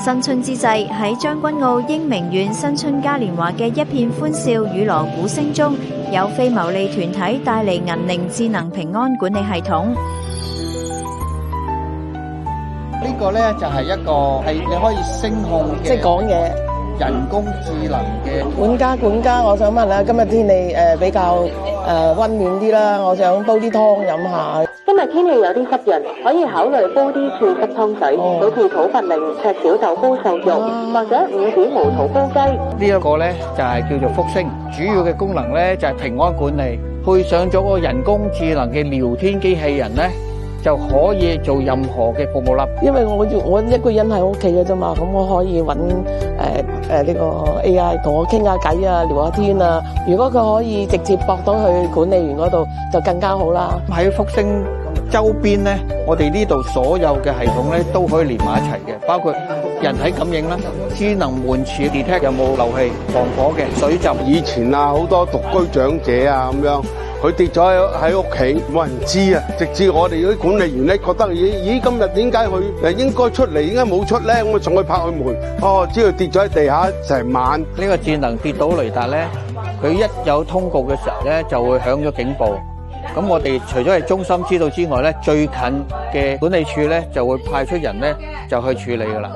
新春之際，喺將軍澳英明苑新春嘉年華嘅一片歡笑與鑼鼓聲中，有非牟利團體帶嚟銀鈴智能平安管理系統。呢個咧就係一個係你可以聲控嘅，即係講嘢人工智能嘅管家，我想問下，今日天氣比較溫暖啲啦，我想煲啲湯飲下。今日天氣有啲濕潤，可以考慮煲啲醋汁湯水，好似土茯苓、赤小豆煲瘦肉，或者5點毛肚煲雞。呢一個咧就係叫做福星，主要嘅功能咧就係平安管理，配上咗個人工智能嘅聊天機器人咧，就可以做任何嘅服務啦。因為我一個人喺屋企嘅啫嘛，咁我可以揾呢個 AI 同我傾下偈啊，聊下天啊。如果佢可以直接駁到去管理員嗰度，就更加好啦。喺福星周邊咧，我哋呢度所有嘅系統咧都可以連埋一齊嘅，包括人體感應啦、智能門匙 detect 有冇漏氣、防火嘅、水浸。以前啊，好多獨居長者啊咁樣，佢跌咗喺屋企，冇人知啊。直至我哋嗰啲管理員咧覺得，咦今日點解佢應該出嚟，點解冇出咧？咁啊上去拍佢門，哦，知道跌咗喺地下成晚。呢個智能跌倒雷達咧，佢一有通告嘅時候咧，就會響咗警報。咁我哋除咗係中心知道之外咧，最近嘅管理處咧就會派出人咧就去處理噶啦。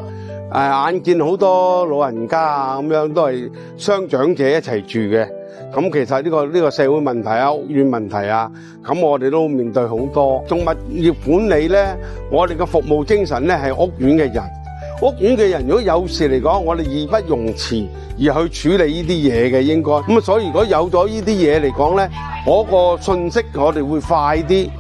眼見好多老人家啊咁樣都係雙長者一齊住嘅，咁其實呢個社會問題啊、屋苑問題啊，咁我哋都面對好多。動物業管理咧，我哋嘅服務精神咧係屋苑嘅人。屋苑嘅人如果有事嚟講，我哋義不容辭而去處理呢啲嘢嘅應該。咁所以如果有咗呢啲嘢嚟講咧，嗰個信息我哋會快啲及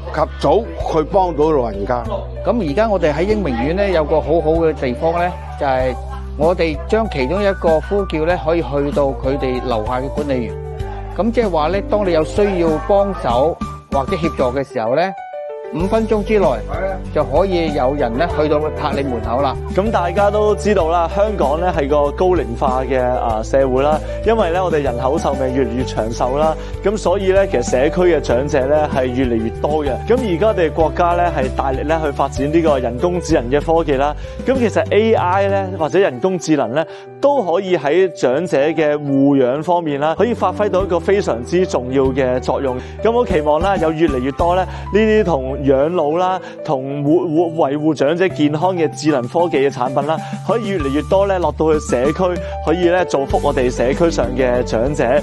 早去幫到老人家。咁而家我哋喺英明苑咧有個好好嘅地方咧，就係我哋將其中一個呼叫咧可以去到佢哋樓下嘅管理員。咁即係話咧，當你有需要幫手或者協助嘅時候咧，5分鐘之內就可以有人咧去到拍你門口啦。咁大家都知道啦，香港咧係個高齡化嘅社會啦，因為咧我哋人口壽命越嚟越長壽啦，咁所以咧其實社區嘅長者咧係越嚟越多嘅。咁而家我哋國家咧係大力咧去發展呢個人工智能嘅科技啦。咁其實 AI 咧或者人工智能咧都可以喺長者嘅護養方面啦，可以發揮到一個非常之重要嘅作用。咁我期望啦有越嚟越多咧呢啲同養老啦，同維護長者健康嘅智能科技嘅產品啦，可以越嚟越多咧落到去社區，可以咧造福我哋社區上嘅長者。